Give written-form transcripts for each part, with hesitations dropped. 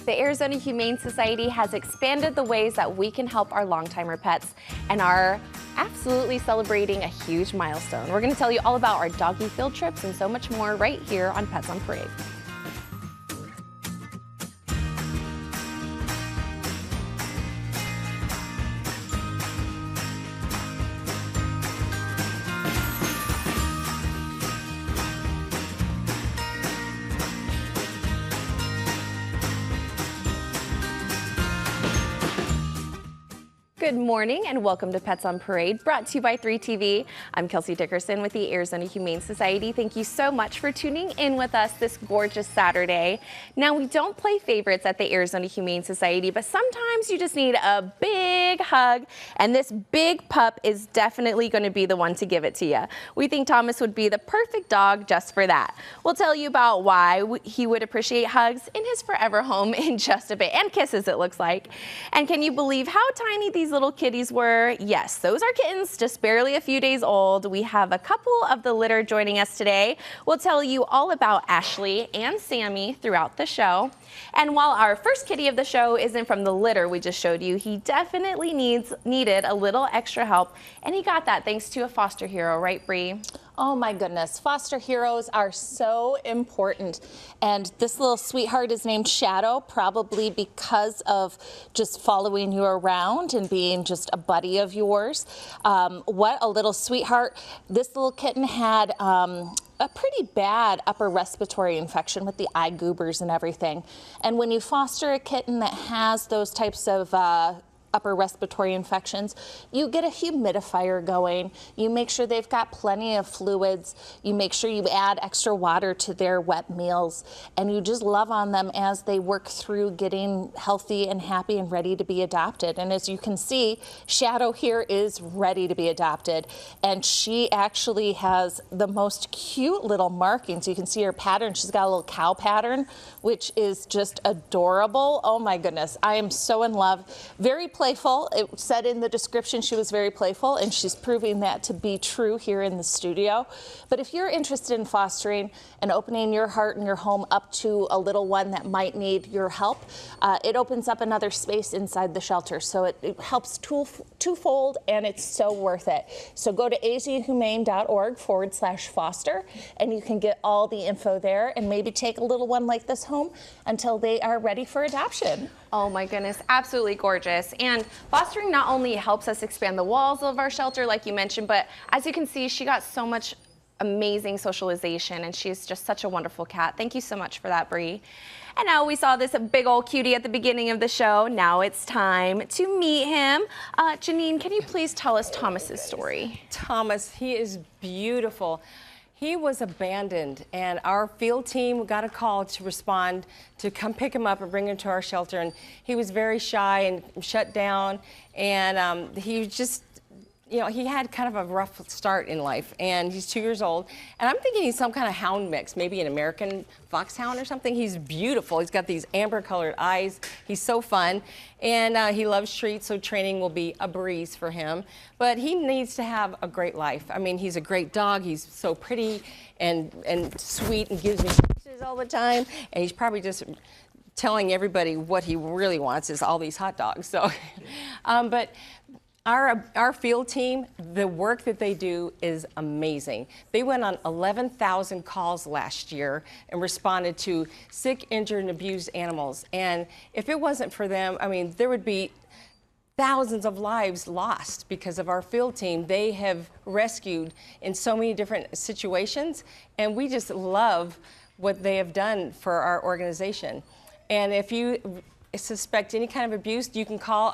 The Arizona Humane Society has expanded the ways that we can help our long-timer pets and are absolutely celebrating a huge milestone. We're going to tell you all about our doggy field trips and so much more right here on Pets on Parade. Good morning and welcome to Pets on Parade, brought to you by 3TV. I'm Kelsey Dickerson with the Arizona Humane Society. Thank you so much for tuning in with us this gorgeous Saturday. Now, we don't play favorites at the Arizona Humane Society, but sometimes you just need a big hug, and this big pup is definitely going to be the one to give it to you. We think Thomas would be the perfect dog just for that. We'll tell you about why he would appreciate hugs in his forever home in just a bit, and kisses it looks like. And can you believe how tiny these little kitties were? Yes, those are kittens, just barely a few days old. We have a couple of the litter joining us today. We'll tell you all about Ashley and Sammy throughout the show. And while our first kitty of the show isn't from the litter we just showed you, he definitely needed a little extra help, and he got that thanks to a foster hero, right, Bree? Oh my goodness, foster heroes are so important. And this little sweetheart is named Shadow, probably because of just following you around and being just a buddy of yours. What a little sweetheart. This little kitten had a pretty bad upper respiratory infection with the eye goobers and everything. And when you foster a kitten that has those types of upper respiratory infections, you get a humidifier going, you make sure they've got plenty of fluids, you make sure you add extra water to their wet meals, and you just love on them as they work through getting healthy and happy and ready to be adopted. And as you can see, Shadow here is ready to be adopted, and she actually has the most cute little markings. You can see her pattern. She's got a little cow pattern, which is just adorable. Oh my goodness, I am so in love. Very playful. It said in the description she was very playful, and she's proving that to be true here in the studio. But if you're interested in fostering and opening your heart and your home up to a little one that might need your help, it opens up another space inside the shelter. So it helps twofold, and it's so worth it. So go to azhumane.org/foster, and you can get all the info there and maybe take a little one like this home until they are ready for adoption. Oh my goodness, absolutely gorgeous. And fostering not only helps us expand the walls of our shelter, like you mentioned, but as you can see, she got so much amazing socialization, and she's just such a wonderful cat. Thank you so much for that, Bree. And now we saw this big old cutie at the beginning of the show. Now it's time to meet him. Janine, can you please tell us Thomas's story? Thomas, he is beautiful. He was abandoned, and our field team got a call to respond to come pick him up and bring him to our shelter. And he was very shy and shut down, and he just, you know, he had kind of a rough start in life, and he's 2 years old. And I'm thinking he's some kind of hound mix, maybe an American foxhound or something. He's beautiful. He's got these amber-colored eyes. He's so fun, and he loves treats, so training will be a breeze for him. But he needs to have a great life. I mean, he's a great dog. He's so pretty and sweet and gives me kisses all the time, and he's probably just telling everybody what he really wants is all these hot dogs. So, but our field team, the work that they do is amazing. They went on 11,000 calls last year and responded to sick, injured, and abused animals. And if it wasn't for them, I mean, there would be thousands of lives lost because of our field team. They have rescued in so many different situations, and we just love what they have done for our organization. And if you suspect any kind of abuse, you can call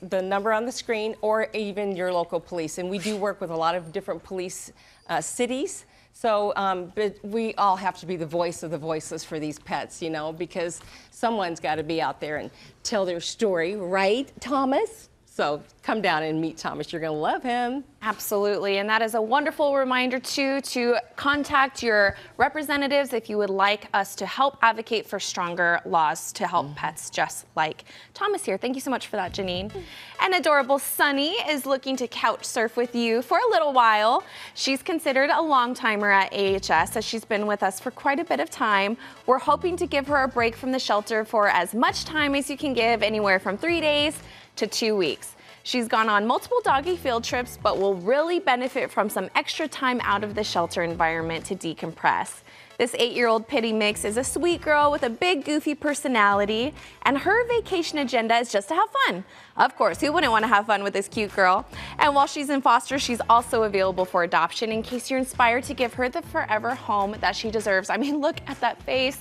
the number on the screen, or even your local police. And we do work with a lot of different police cities. So but we all have to be the voice of the voiceless for these pets, you know, because someone's got to be out there and tell their story, right, Thomas? So come down and meet Thomas. You're going to love him. Absolutely, and that is a wonderful reminder too to contact your representatives if you would like us to help advocate for stronger laws to help pets just like Thomas here. Thank you so much for that, Janine. And adorable Sunny is looking to couch surf with you for a little while. She's considered a long timer at AHS as she's been with us for quite a bit of time. We're hoping to give her a break from the shelter for as much time as you can give, anywhere from 3 days to 2 weeks. She's gone on multiple doggy field trips, but will really benefit from some extra time out of the shelter environment to decompress. This 8-year-old pitty mix is a sweet girl with a big goofy personality, and her vacation agenda is just to have fun. Of course, who wouldn't want to have fun with this cute girl? And while she's in foster, she's also available for adoption in case you're inspired to give her the forever home that she deserves. I mean, look at that face.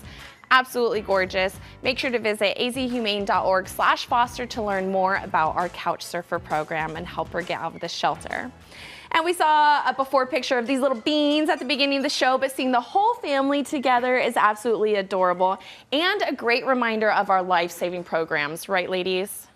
Absolutely gorgeous. Make sure to visit azhumane.org/foster to learn more about our couch surfer program and help her get out of the shelter. And we saw a before picture of these little beans at the beginning of the show, but seeing the whole family together is absolutely adorable and a great reminder of our life-saving programs, right, ladies?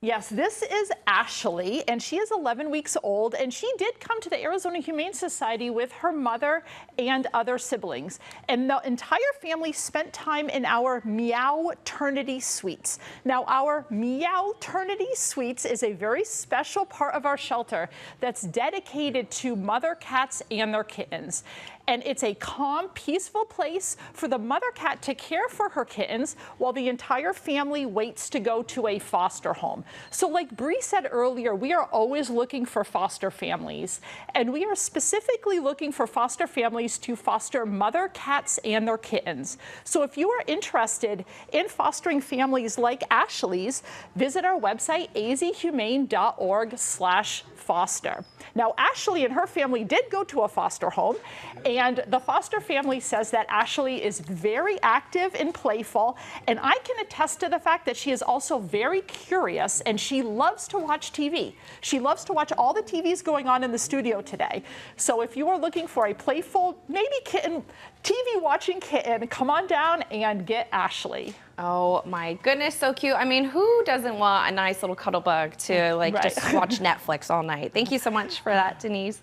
Yes, this is Ashley, and she is 11 weeks old, and she did come to the Arizona Humane Society with her mother and other siblings. And the entire family spent time in our Meow-ternity suites. Now, our Meow-ternity suites is a very special part of our shelter that's dedicated to mother cats and their kittens. And it's a calm, peaceful place for the mother cat to care for her kittens while the entire family waits to go to a foster home. So like Bree said earlier, we are always looking for foster families. And we are specifically looking for foster families to foster mother cats and their kittens. So if you are interested in fostering families like Ashley's, visit our website, azhumane.org/foster. Now, Ashley and her family did go to a foster home, and the foster family says that Ashley is very active and playful, and I can attest to the fact that she is also very curious, and she loves to watch TV. She loves to watch all the TVs going on in the studio today. So if you are looking for a playful, maybe kitten, TV watching kitten, come on down and get Ashley. Oh my goodness, so cute. I mean, who doesn't want a nice little cuddle bug to just watch Netflix all night? Thank you so much for that, Denise.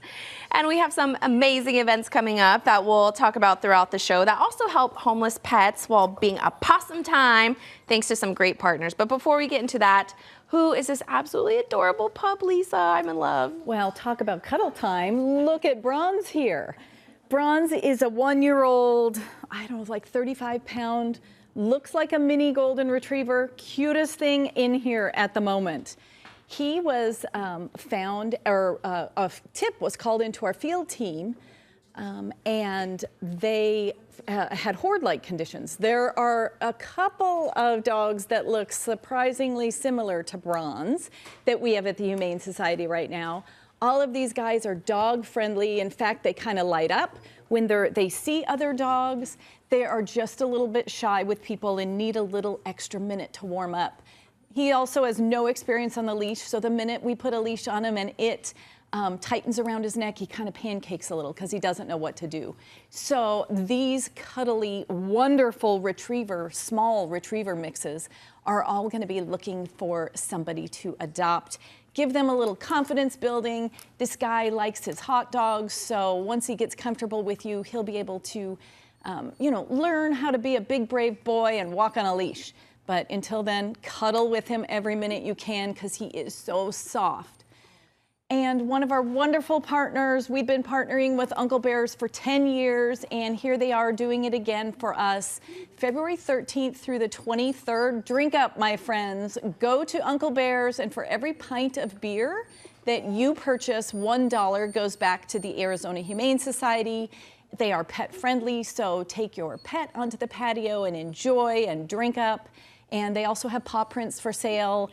And we have some amazing events coming up that we'll talk about throughout the show that also help homeless pets while being a possum time, thanks to some great partners. But before we get into that, who is this absolutely adorable pup, Lisa? I'm in love. Well, talk about cuddle time. Look at Bronze here. Bronze is a 1-year-old, I don't know, like 35-pound, looks like a mini golden retriever, cutest thing in here at the moment. He was found, or a tip was called into our field team, and they had horde-like conditions. There are a couple of dogs that look surprisingly similar to Bronze that we have at the Humane Society right now. All of these guys are dog friendly. In fact, they kind of light up when they see other dogs. They are just a little bit shy with people and need a little extra minute to warm up. He also has no experience on the leash, so the minute we put a leash on him and it tightens around his neck, he kind of pancakes a little because he doesn't know what to do. So these cuddly, wonderful retriever, small retriever mixes are all going to be looking for somebody to adopt. Give them a little confidence building. This guy likes his hot dogs, so once he gets comfortable with you, he'll be able to, learn how to be a big, brave boy and walk on a leash. But until then, cuddle with him every minute you can because he is so soft. And one of our wonderful partners, we've been partnering with Uncle Bears for 10 years, and here they are doing it again for us. February 13th through the 23rd, drink up, my friends. Go to Uncle Bears, and for every pint of beer that you purchase, $1 goes back to the Arizona Humane Society. They are pet friendly, so take your pet onto the patio and enjoy and drink up. And they also have paw prints for sale.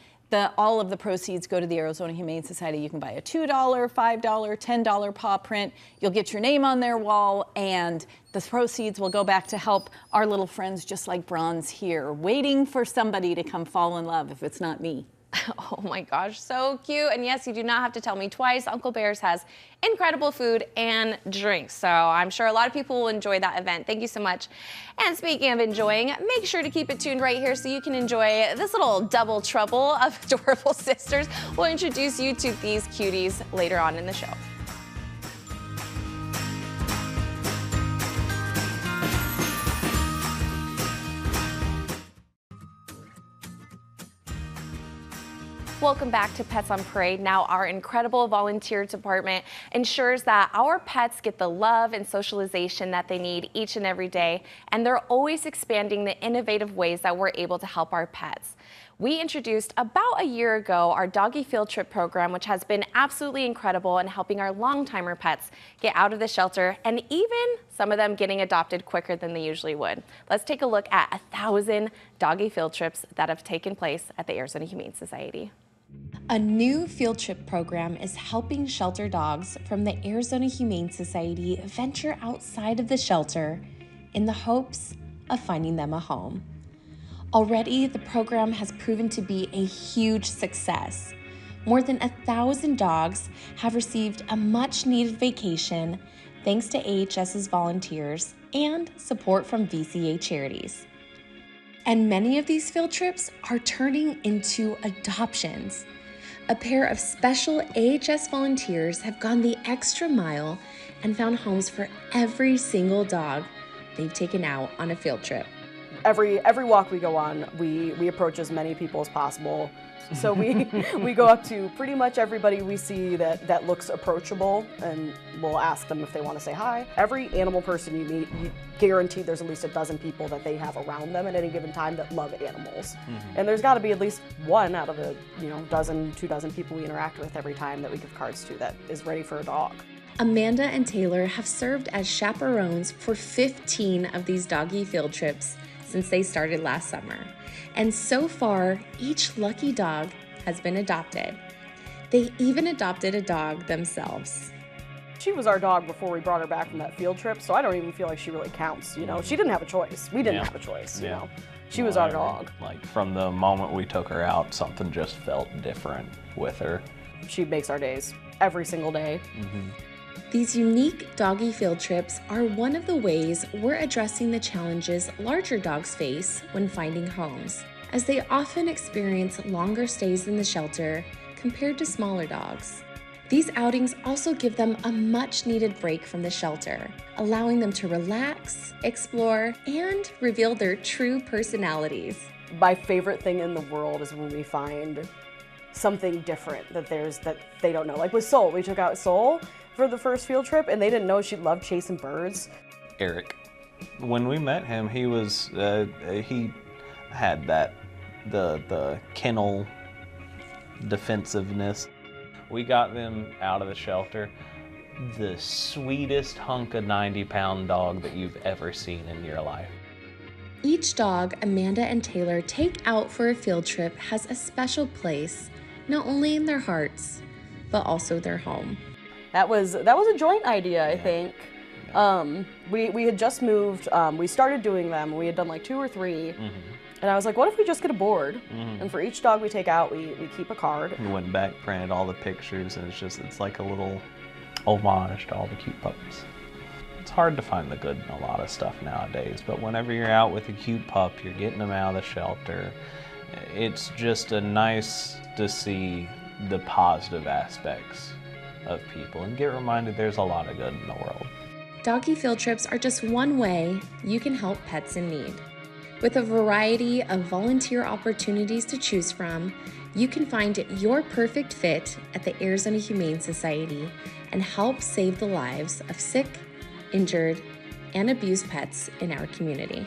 All of the proceeds go to the Arizona Humane Society. You can buy a $2, $5, $10 paw print. You'll get your name on their wall, and the proceeds will go back to help our little friends just like Bronze here, waiting for somebody to come fall in love if it's not me. Oh my gosh, so cute. And yes, you do not have to tell me twice. Uncle Bear's has incredible food and drinks. So I'm sure a lot of people will enjoy that event. Thank you so much. And speaking of enjoying, make sure to keep it tuned right here so you can enjoy this little double trouble of adorable sisters. We'll introduce you to these cuties later on in the show. Welcome back to Pets on Parade. Now, our incredible volunteer department ensures that our pets get the love and socialization that they need each and every day, and they're always expanding the innovative ways that we're able to help our pets. We introduced about a year ago our doggy field trip program, which has been absolutely incredible in helping our long-timer pets get out of the shelter and even some of them getting adopted quicker than they usually would. Let's take a look at 1,000 doggy field trips that have taken place at the Arizona Humane Society. A new field trip program is helping shelter dogs from the Arizona Humane Society venture outside of the shelter in the hopes of finding them a home. Already, the program has proven to be a huge success. More than 1,000 dogs have received a much-needed vacation thanks to AHS's volunteers and support from VCA charities. And many of these field trips are turning into adoptions. A pair of special AHS volunteers have gone the extra mile and found homes for every single dog they've taken out on a field trip. Every walk we go on, we approach as many people as possible. So we go up to pretty much everybody we see that looks approachable, and we'll ask them if they want to say hi. Every animal person you meet, you guarantee there's at least a dozen people that they have around them at any given time that love animals. And there's got to be at least one out of the dozen, 2 dozen people we interact with every time that we give cards to that is ready for a dog. Amanda and Taylor have served as chaperones for 15 of these doggy field trips since they started last summer. And so far, each lucky dog has been adopted. They even adopted a dog themselves. She was our dog before we brought her back from that field trip, so I don't even feel like she really counts, She didn't have a choice. We didn't have a choice, She was our dog. Like, from the moment we took her out, something just felt different with her. She makes our days every single day. These unique doggy field trips are one of the ways we're addressing the challenges larger dogs face when finding homes, as they often experience longer stays in the shelter compared to smaller dogs. These outings also give them a much-needed break from the shelter, allowing them to relax, explore, and reveal their true personalities. My favorite thing in the world is when we find something different that they don't know. Like with Soul, we took out Soul for the first field trip, and they didn't know she loved chasing birds. Eric, when we met him, he was he had the kennel defensiveness. We got them out of the shelter. The sweetest hunk of 90-pound dog that you've ever seen in your life. Each dog Amanda and Taylor take out for a field trip has a special place, not only in their hearts, but also their home. That was a joint idea, I think. We had just moved. We started doing them. We had done like 2 or 3. And I was like, what if we just get a board? And for each dog we take out, we keep a card. We went back, printed all the pictures, and it's like a little homage to all the cute puppies. It's hard to find the good in a lot of stuff nowadays, but whenever you're out with a cute pup, you're getting them out of the shelter. It's just nice to see the positive aspects of people and get reminded there's a lot of good in the world. Doggy field trips are just one way you can help pets in need. With a variety of volunteer opportunities to choose from, you can find your perfect fit at the Arizona Humane Society and help save the lives of sick, injured, and abused pets in our community.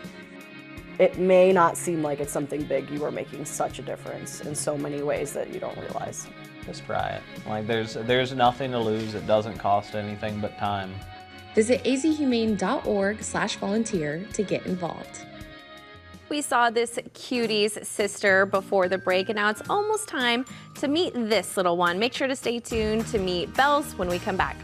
It may not seem like it's something big. You are making such a difference in so many ways that you don't realize. Just try it. Like, there's nothing to lose. It doesn't cost anything but time. Visit azhumane.org/volunteer to get involved. We saw this cutie's sister before the break, and now it's almost time to meet this little one. Make sure to stay tuned to meet Bells when we come back.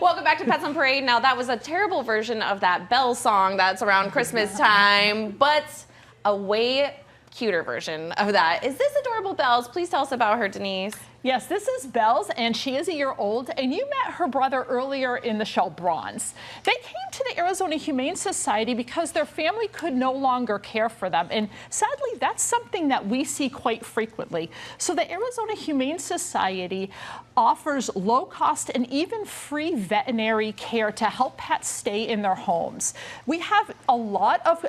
Welcome back to Pets on Parade. Now, that was a terrible version of that Belle song that's around Christmas time, but a way cuter version of that. Is this adorable Belle's? Please tell us about her, Denise. Yes, this is Belle's, and she is a year old, and you met her brother earlier in the show, Bronze. They came to the Arizona Humane Society because their family could no longer care for them, and sadly, that's something that we see quite frequently. So the Arizona Humane Society offers low-cost and even free veterinary care to help pets stay in their homes. We have a lot of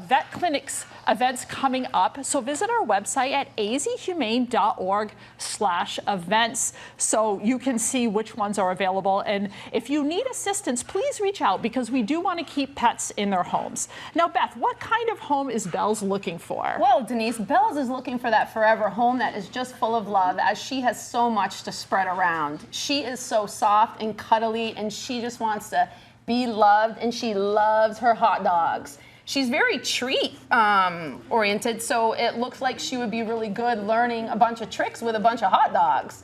vet clinics events coming up, so visit our website at azhumane.org/events so you can see which ones are available. And if you need assistance, please reach out because we do want to keep pets in their homes. Now, Beth, what kind of home is Belle's looking for? Well, Denise, Belle's is looking for that forever home that is just full of love, as she has so much to spread around. She is so soft and cuddly, and she just wants to be loved, and she loves her hot dogs. She's very treat oriented, so it looks like she would be really good learning a bunch of tricks with a bunch of hot dogs.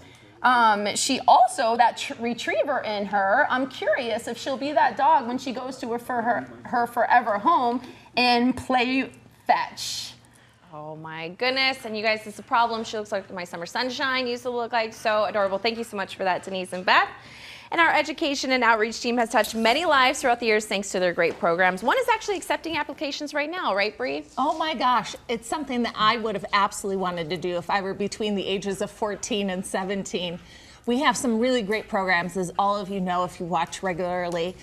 She also, that retriever in her, I'm curious if she'll be that dog when she goes to her forever home and play fetch. Oh my goodness, and you guys, this is a problem. She looks like my summer sunshine used to look like. So adorable. Thank you so much for that, Denise and Beth. And our education and outreach team has touched many lives throughout the years thanks to their great programs. One is actually accepting applications right now, right, Bree? Oh my gosh, it's something that I would have absolutely wanted to do if I were between the ages of 14 and 17. We have some really great programs, as all of you know if you watch regularly.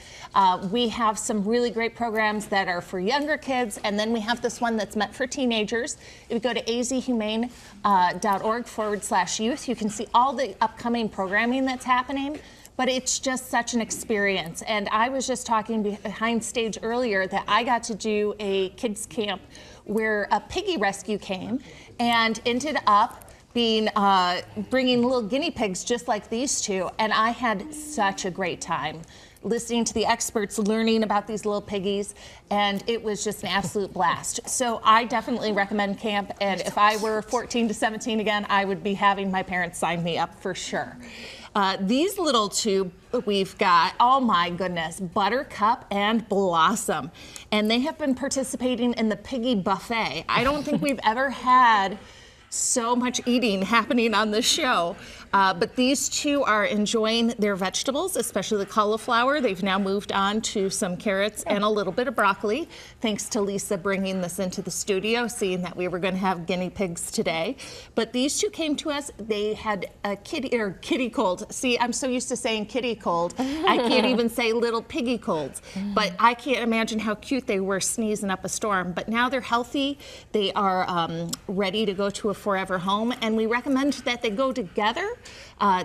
We have some really great programs that are for younger kids, and then we have this one that's meant for teenagers. If you go to azhumane.org/youth, you can see all the upcoming programming that's happening. But it's just such an experience. And I was just talking behind stage earlier that I got to do a kids camp where a piggy rescue came and ended up being bringing little guinea pigs just like these two. And I had such a great time listening to the experts, learning about these little piggies, and it was just an absolute blast. So I definitely recommend camp, and if I were 14 to 17 again, I would be having my parents sign me up for sure. These little two we've got, oh my goodness, Buttercup and Blossom. And they have been participating in the Piggy Buffet. I don't think we've ever had so much eating happening on the show. But these two are enjoying their vegetables, especially the cauliflower. They've now moved on to some carrots and a little bit of broccoli, thanks to Lisa bringing this into the studio, seeing that we were going to have guinea pigs today. But these two came to us. They had a kitty cold. See, I'm so used to saying kitty cold. I can't even say little piggy colds. But I can't imagine how cute they were sneezing up a storm. But now they're healthy. They are ready to go to a forever home, and we recommend that they go together.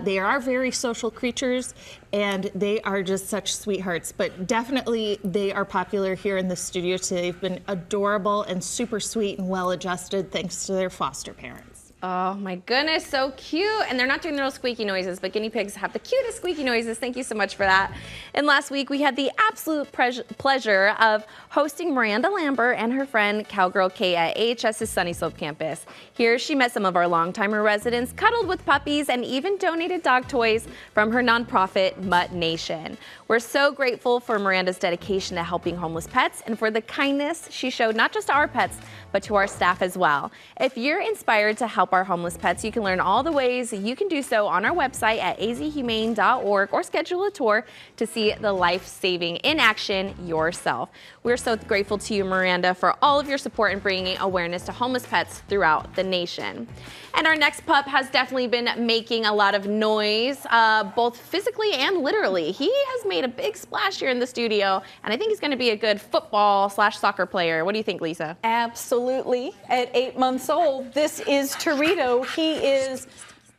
They are very social creatures, and they are just such sweethearts. But definitely they are popular here in the studio today. They've been adorable and super sweet and well-adjusted thanks to their foster parents. Oh my goodness, so cute. And they're not doing the little squeaky noises, but guinea pigs have the cutest squeaky noises. Thank you so much for that. And last week we had the absolute pleasure of hosting Miranda Lambert and her friend Cowgirl Kate at AHS's Sunny Slope campus. Here she met some of our longtimer residents, cuddled with puppies, and even donated dog toys from her nonprofit, Mutt Nation. We're so grateful for Miranda's dedication to helping homeless pets and for the kindness she showed not just to our pets, but to our staff as well. If you're inspired to help our homeless pets, you can learn all the ways you can do so on our website at azhumane.org or schedule a tour to see the life-saving in action yourself. We're so grateful to you, Miranda, for all of your support in bringing awareness to homeless pets throughout the nation. And our next pup has definitely been making a lot of noise, both physically and literally. He has made a big splash here in the studio, and I think he's going to be a good football/soccer player. What do you think, Lisa? Absolutely. At 8 months old, this is Torito. He is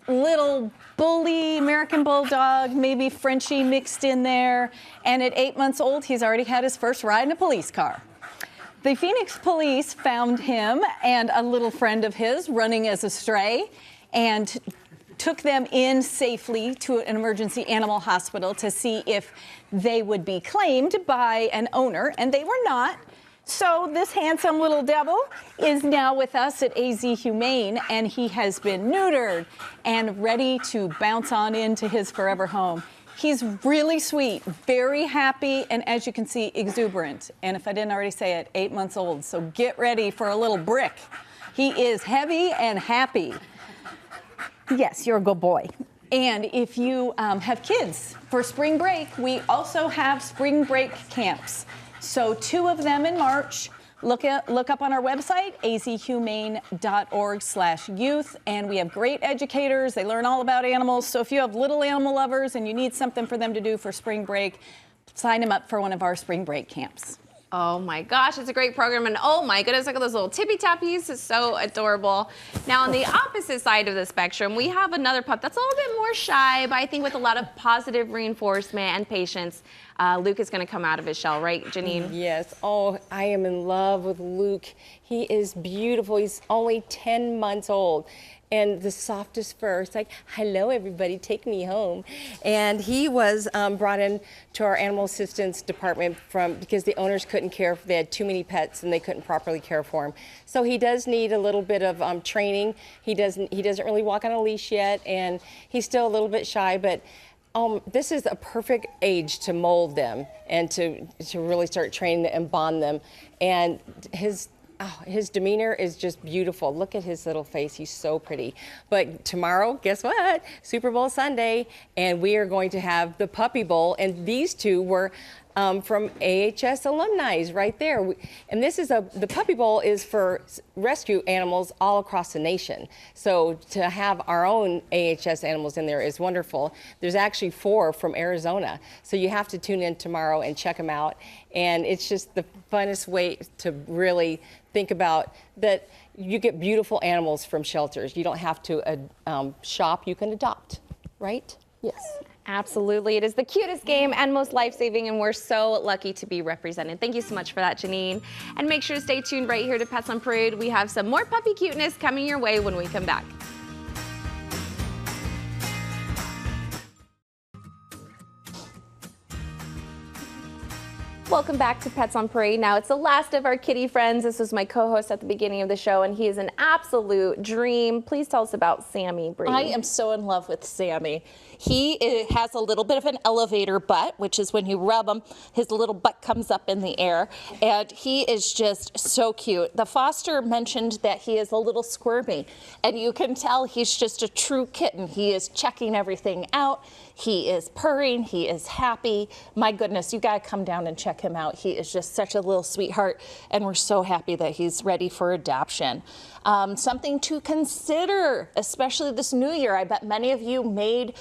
little bully, American Bulldog, maybe Frenchie mixed in there. And at 8 months old, he's already had his first ride in a police car. The Phoenix police found him and a little friend of his running as a stray and took them in safely to an emergency animal hospital to see if they would be claimed by an owner, and they were not. So this handsome little devil is now with us at AZ Humane, and he has been neutered and ready to bounce on into his forever home. He's really sweet, very happy, and as you can see, exuberant. And if I didn't already say it, 8 months old, so get ready for a little brick. He is heavy and happy. Yes, you're a good boy. And if you have kids for spring break, we also have spring break camps. So 2 of them in March. Look up on our website, azhumane.org/youth, and we have great educators. They learn all about animals. So if you have little animal lovers and you need something for them to do for spring break, sign them up for one of our spring break camps. Oh my gosh, it's a great program, and oh my goodness, look at those little tippy tappies. It's so adorable. Now, on the opposite side of the spectrum, we have another pup that's a little bit more shy, but I think with a lot of positive reinforcement and patience, Luke is going to come out of his shell, right, Janine? Yes. Oh, I am in love with Luke. He is beautiful. He's only 10 months old. And the softest fur. It's like, hello, everybody, take me home. And he was brought in to our animal assistance department because the owners couldn't care if they had too many pets and they couldn't properly care for him. So he does need a little bit of training. He doesn't really walk on a leash yet, and he's still a little bit shy, but this is a perfect age to mold them and to really start training them and bond them. And his demeanor is just beautiful. Look at his little face. He's so pretty. But tomorrow, guess what? Super Bowl Sunday, and we are going to have the Puppy Bowl. And these 2 were from AHS alumni right there. And this is the Puppy Bowl is for rescue animals all across the nation. So to have our own AHS animals in there is wonderful. There's actually 4 from Arizona. So you have to tune in tomorrow and check them out. And it's just the funnest way to really think about that you get beautiful animals from shelters. You don't have to shop, you can adopt, right? Yes. Absolutely. It is the cutest game and most life-saving, and we're so lucky to be represented. Thank you so much for that, Janine. And make sure to stay tuned right here to Pets on Parade. We have some more puppy cuteness coming your way when we come back. Welcome back to Pets on Parade. Now, it's the last of our kitty friends. This was my co-host at the beginning of the show, and he is an absolute dream. Please tell us about Sammy, Bree. I am so in love with Sammy. He has a little bit of an elevator butt, which is when you rub him, his little butt comes up in the air, and he is just so cute. The foster mentioned that he is a little squirmy, and you can tell he's just a true kitten. He is checking everything out. He is purring. He is happy. My goodness, you got to come down and check him out. He is just such a little sweetheart, and we're so happy that he's ready for adoption. Something to consider, especially this new year. I bet many of you made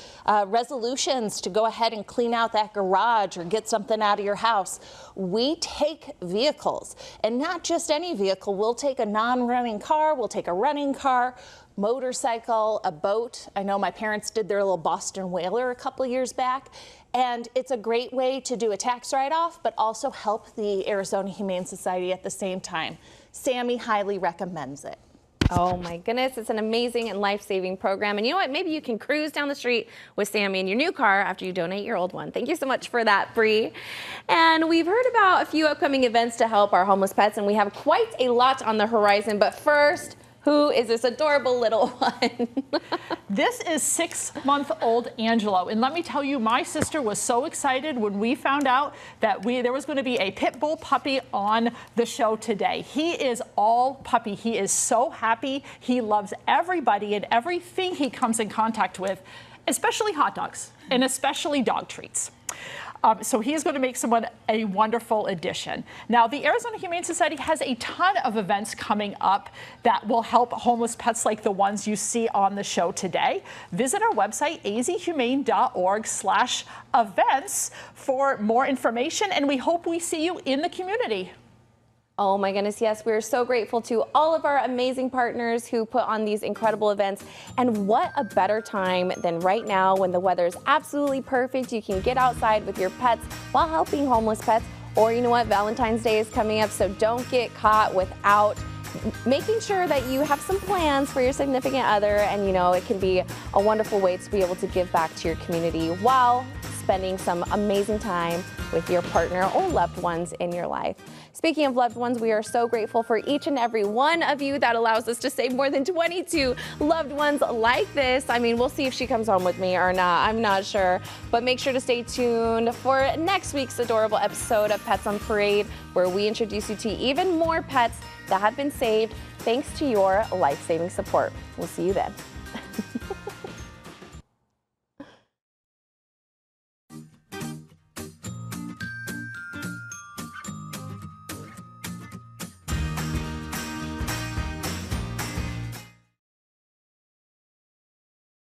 resolutions to go ahead and clean out that garage or get something out of your house. We take vehicles, and not just any vehicle. We'll take a non-running car. We'll take a running car, motorcycle, a boat. I know my parents did their little Boston Whaler a couple years back, and it's a great way to do a tax write-off, but also help the Arizona Humane Society at the same time. Sammy highly recommends it. Oh my goodness, it's an amazing and life-saving program. And you know what? Maybe you can cruise down the street with Sammy in your new car after you donate your old one. Thank you so much for that, Bree. And we've heard about a few upcoming events to help our homeless pets, and we have quite a lot on the horizon. But first, who is this adorable little one? This is 6-month-old Angelo, and let me tell you, my sister was so excited when we found out that there was going to be a pit bull puppy on the show today. He is all puppy. He is so happy. He loves everybody and everything he comes in contact with, especially hot dogs and especially dog treats. So he is going to make someone a wonderful addition. Now, the Arizona Humane Society has a ton of events coming up that will help homeless pets like the ones you see on the show today. Visit our website, azhumane.org/events for more information, and we hope we see you in the community. Oh my goodness, yes, we're so grateful to all of our amazing partners who put on these incredible events. And what a better time than right now when the weather is absolutely perfect. You can get outside with your pets while helping homeless pets. Or you know what, Valentine's Day is coming up, so don't get caught without making sure that you have some plans for your significant other. And you know, it can be a wonderful way to be able to give back to your community while spending some amazing time with your partner or loved ones in your life. Speaking of loved ones, we are so grateful for each and every one of you that allows us to save more than 22 loved ones like this. I mean, we'll see if she comes home with me or not. I'm not sure. But make sure to stay tuned for next week's adorable episode of Pets on Parade, where we introduce you to even more pets that have been saved thanks to your life-saving support. We'll see you then.